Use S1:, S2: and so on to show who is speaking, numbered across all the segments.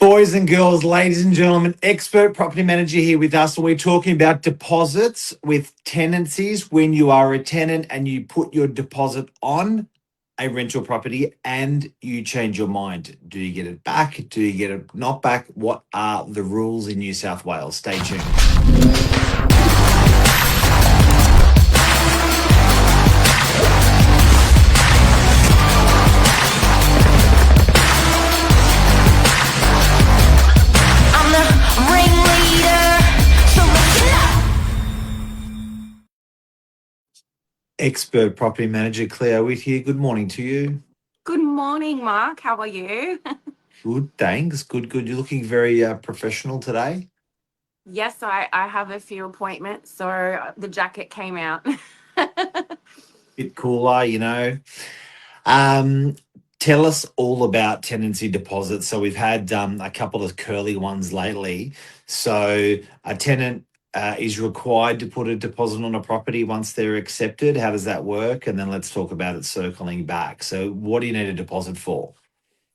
S1: boys and girls, ladies and gentlemen, expert property manager here with us. And we're talking about deposits with tenancies when you are a tenant and you put your deposit on a rental property and you change your mind. Do you get it back? Do you get it not back? What are the rules in New South Wales? Stay tuned. Expert property manager Cleo with you. Good morning to you.
S2: Good morning, Mark. How are you?
S1: Good, thanks. Good. You're looking very professional today.
S2: Yes, I have a few appointments, so the jacket came out.
S1: Bit cooler, you know. Tell us all about tenancy deposits. So we've had a couple of curly ones lately. So a tenant is required to put a deposit on a property once they're accepted. How does that work? And then let's talk about it circling back. So what do you need a deposit for?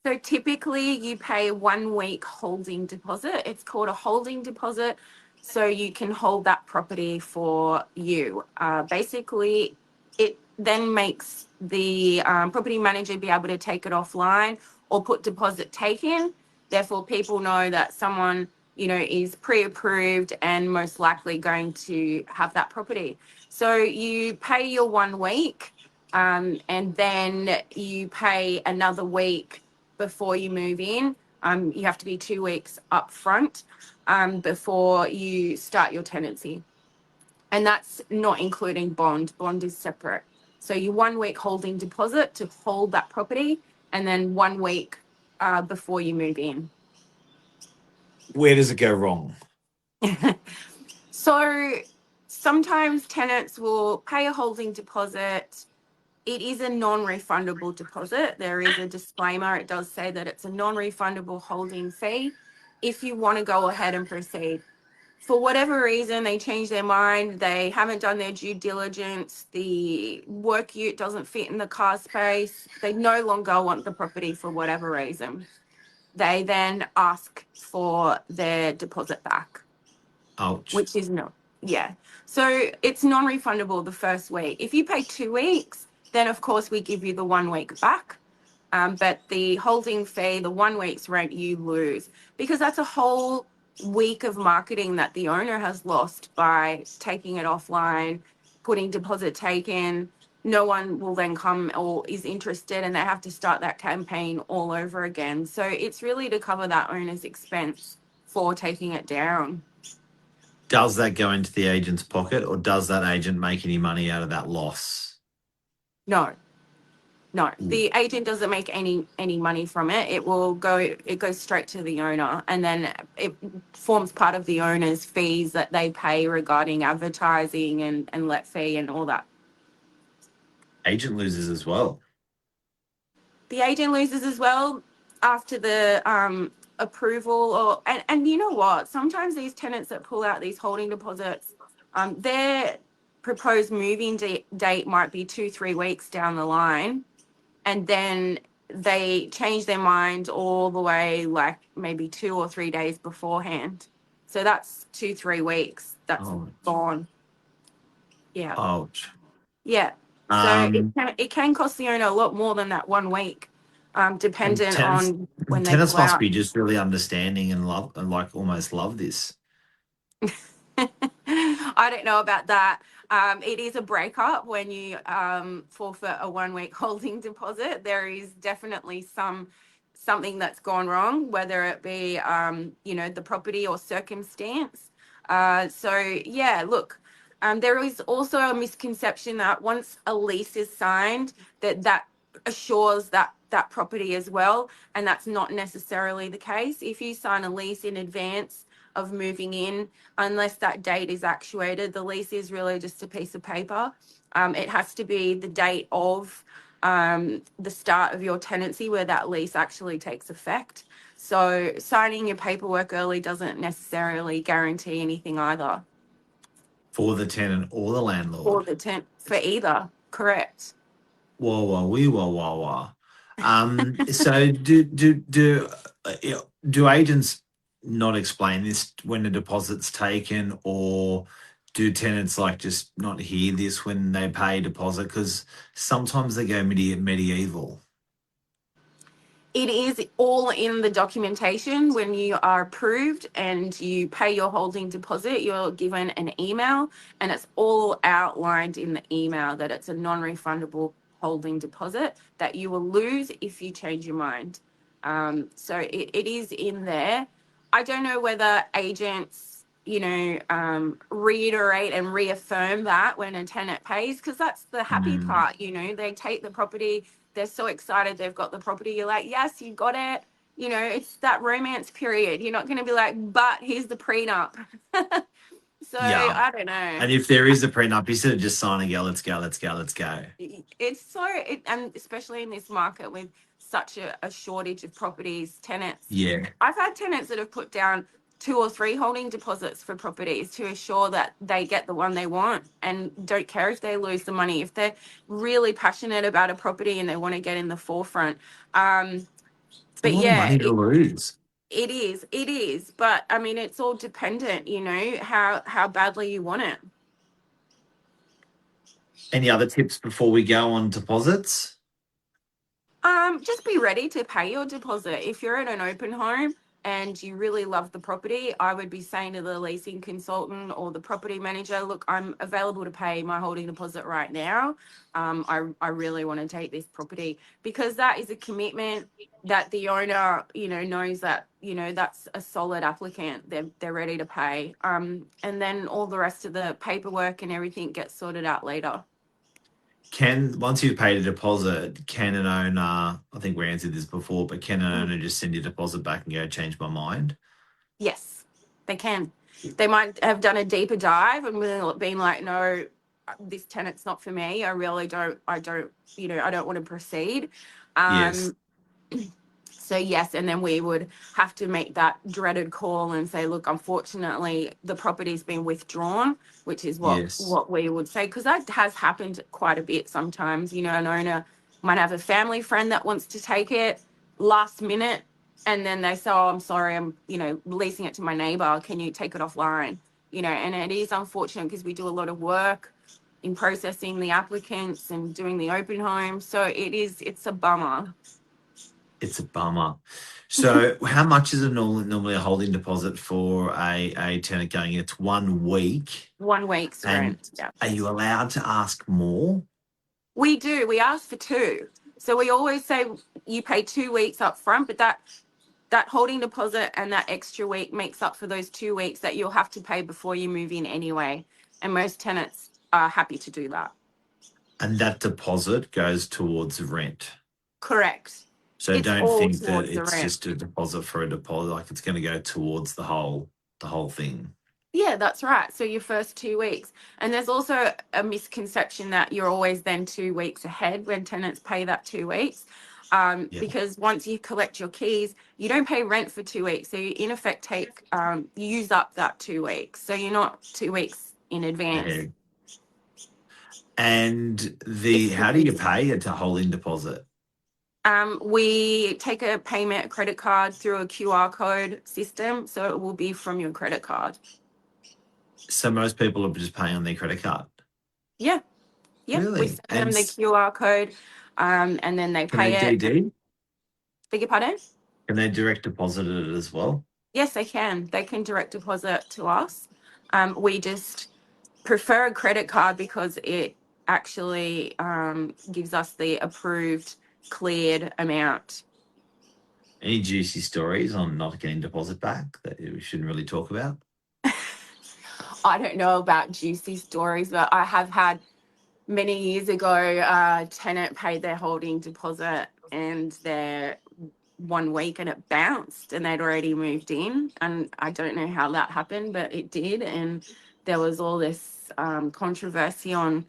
S2: So typically you pay 1 week holding deposit. It's called a holding deposit. So you can hold that property for you. Basically, it then makes the property manager be able to take it offline or put deposit taken. Therefore, people know that someone, is pre-approved and most likely going to have that property. So you pay your 1 week, and then you pay another week before you move in. You have to be 2 weeks up front before you start your tenancy. And that's not including bond. Bond is separate. So you 1 week holding deposit to hold that property, and then 1 week before you move in.
S1: Where does it go wrong?
S2: So sometimes tenants will pay a holding deposit. It is a non-refundable deposit. There is a disclaimer. It does say that it's a non-refundable holding fee if you want to go ahead and proceed. For whatever reason, they change their mind. They haven't done their due diligence. The work ute doesn't fit in the car space. They no longer want the property for whatever reason. They then ask for their deposit back.
S1: Ouch.
S2: Which is no. Yeah. So it's non-refundable the first week. If you pay 2 weeks, then of course we give you the 1 week back. But the holding fee, the 1 week's rent, you lose, because that's a whole week of marketing that the owner has lost by taking it offline, putting deposit taken. No one will then come or is interested, and they have to start that campaign all over again. So it's really to cover that owner's expense for taking it down.
S1: Does that go into the agent's pocket, or does that agent make any money out of that loss?
S2: No. The agent doesn't make any money from it. It goes straight to the owner, and then it forms part of the owner's fees that they pay regarding advertising and let fee and all that.
S1: Agent loses as well.
S2: The agent loses as well after the approval, and you know what? Sometimes these tenants that pull out these holding deposits, their proposed moving date might be 2-3 weeks down the line, and then they change their mind all the way, like maybe 2 or 3 days beforehand. So that's 2-3 weeks. That's gone. Yeah.
S1: Ouch.
S2: Yeah. So it can cost the owner a lot more than that 1 week, dependent on when they
S1: tenants
S2: pull
S1: must
S2: out.
S1: be just really understanding and love, and like almost love this.
S2: I don't know about that. It is a breakup when you forfeit a 1 week holding deposit. There is definitely something that's gone wrong, whether it be the property or circumstance. So yeah, look, there is also a misconception that once a lease is signed, that assures that property as well, and that's not necessarily the case. If you sign a lease in advance of moving in, unless that date is actuated, the lease is really just a piece of paper. It has to be the date of the start of your tenancy where that lease actually takes effect. So signing your paperwork early doesn't necessarily guarantee anything either.
S1: For the tenant or the landlord?
S2: For either, correct.
S1: Whoa, whoa, wee, whoa, whoa, whoa. So do agents not explain this when a deposit's taken, or do tenants like just not hear this when they pay a deposit? Because sometimes they go medieval.
S2: It is all in the documentation. When you are approved and you pay your holding deposit, you're given an email, and it's all outlined in the email that it's a non-refundable holding deposit that you will lose if you change your mind. So it is in there. I don't know whether agents, reiterate and reaffirm that when a tenant pays, because that's the happy
S1: Mm,
S2: part. They take the property, they're so excited they've got the property. You're like, yes, you got it. It's that romance period. You're not going to be like, but here's the prenup. So
S1: yeah.
S2: I don't know.
S1: And if there is a prenup, instead of just signing, go, let's go, let's go, let's go.
S2: And especially in this market with such a shortage of properties, tenants.
S1: Yeah.
S2: I've had tenants that have put down 2 or 3 holding deposits for properties to assure that they get the one they want and don't care if they lose the money. If they're really passionate about a property and they want to get in the forefront.
S1: It's a
S2: But
S1: lot of
S2: yeah,
S1: money to lose.
S2: it is. But I mean, it's all dependent, how badly you want it.
S1: Any other tips before we go on deposits?
S2: Just be ready to pay your deposit. If you're in an open home and you really love the property, I would be saying to the leasing consultant or the property manager, look, I'm available to pay my holding deposit right now. I really want to take this property, because that is a commitment that the owner, knows that, that's a solid applicant. They're ready to pay. And then all the rest of the paperwork and everything gets sorted out later.
S1: Once you've paid a deposit, can an owner, I think we answered this before, but can an owner just send your deposit back and go, change my mind?
S2: Yes, they can. They might have done a deeper dive and been like, no, this tenant's not for me. I don't want to proceed.
S1: Yes.
S2: Um, so yes, and then we would have to make that dreaded call and say, look, unfortunately, the property's been withdrawn, which is what
S1: Yes.
S2: what we would say, because that has happened quite a bit sometimes. An owner might have a family friend that wants to take it last minute, and then they say, oh, I'm sorry, I'm leasing it to my neighbor. Can you take it offline? And it is unfortunate because we do a lot of work in processing the applicants and doing the open home. So it's a bummer.
S1: It's a bummer. So, how much is normally a holding deposit for a tenant going in? It's 1 week.
S2: 1 week's
S1: And
S2: rent. Yeah.
S1: are you allowed to ask more?
S2: We do. We ask for two. So we always say you pay 2 weeks up front, but that holding deposit and that extra week makes up for those 2 weeks that you'll have to pay before you move in anyway. And most tenants are happy to do that.
S1: And that deposit goes towards rent.
S2: Correct.
S1: So
S2: It's
S1: don't
S2: all
S1: think that
S2: towards the
S1: it's
S2: rent.
S1: just a deposit for a deposit. Like it's going to go towards the whole thing.
S2: Yeah, that's right. So your first 2 weeks. And there's also a misconception that you're always then 2 weeks ahead when tenants pay that 2 weeks.
S1: Yeah.
S2: Because once you collect your keys, you don't pay rent for 2 weeks. So you in effect you use up that 2 weeks. So you're not 2 weeks in advance.
S1: Ahead. And
S2: It's
S1: how do you
S2: confusing.
S1: pay a holding deposit?
S2: We take a payment credit card through a QR code system. So it will be from your credit card.
S1: So most people are just paying on their credit card.
S2: Yeah. Yep. We
S1: Really?
S2: send them the QR code, and then they
S1: Can they
S2: pay it.
S1: DD?
S2: Beg your pardon?
S1: Can they direct deposit it as well?
S2: Yes, they can. They can direct deposit to us. We just prefer a credit card because it actually gives us the approved, cleared amount.
S1: Any juicy stories on not getting deposit back that we shouldn't really talk about?
S2: I don't know about juicy stories, but I have had many years ago, a tenant paid their holding deposit and their 1 week and it bounced and they'd already moved in. And I don't know how that happened, but it did. And there was all this controversy on,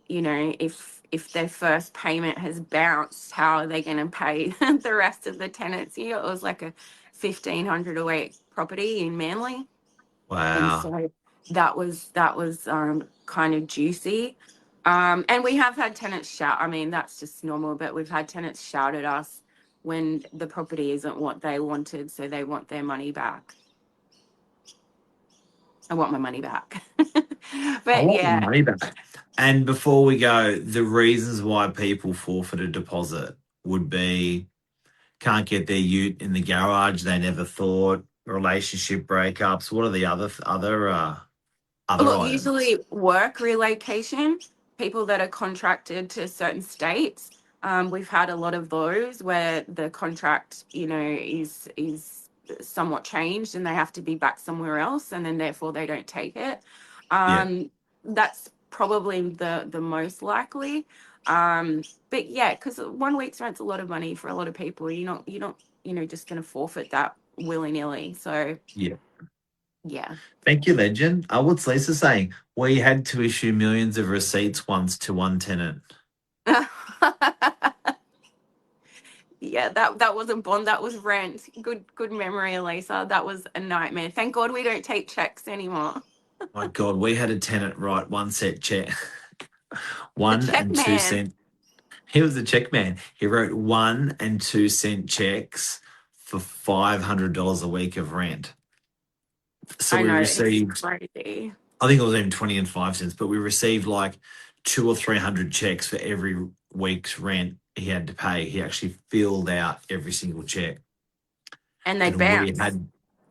S2: if their first payment has bounced, how are they going to pay the rest of the tenancy? It was like a 1,500 a week property in Manly. And
S1: Wow.
S2: so that was kind of juicy. And we have had tenants shout. I mean, that's just normal, but we've had tenants shout at us when the property isn't what they wanted, so they want their money back. I want my money back.
S1: I
S2: But
S1: want my
S2: yeah,
S1: money back. And before we go, the reasons why people forfeit a deposit would be can't get their ute in the garage. They never thought relationship breakups. What are the other
S2: look,
S1: items?
S2: usually work relocation, people that are contracted to certain states. We've had a lot of those where the contract, is somewhat changed and they have to be back somewhere else, and then therefore they don't take it.
S1: Yeah,
S2: That's probably the most likely. But yeah, because 1 week's rent's a lot of money for a lot of people. You're not just going to forfeit that willy nilly. So
S1: yeah.
S2: yeah.
S1: Thank you, legend. What's Lisa saying? We had to issue millions of receipts once to one tenant.
S2: Yeah, that wasn't bond, that was rent. Good memory, Elisa. That was a nightmare. Thank God we don't take checks anymore.
S1: My God, we had a tenant write one set check,
S2: The
S1: one
S2: check
S1: and two
S2: man.
S1: cent. He was a check man. He wrote 1 and 2 cent checks for $500 a week of rent. So
S2: I
S1: we
S2: know, it's
S1: received,
S2: crazy.
S1: I think it was even 20 and 5 cents, but we received like 200 or 300 checks for every week's rent he had to pay. He actually filled out every single check,
S2: And they
S1: and
S2: bounce.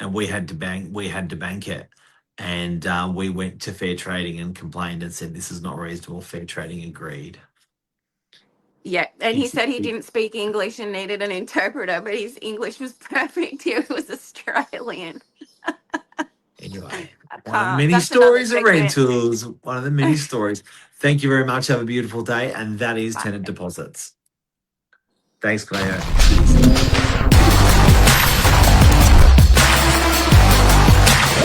S1: we had to bank it. And we went to fair trading and complained and said this is not reasonable. Fair trading agreed.
S2: Yeah, and he said he
S1: He-
S2: didn't speak English and needed an interpreter, but his English was perfect. He was Australian.
S1: Anyway,
S2: I
S1: one of the
S2: can't.
S1: many
S2: That's another
S1: stories of
S2: segment.
S1: rentals. One of the many stories. Thank you very much. Have a beautiful day. And that is tenant
S2: Bye.
S1: deposits. Thanks, Cleo. Cheers.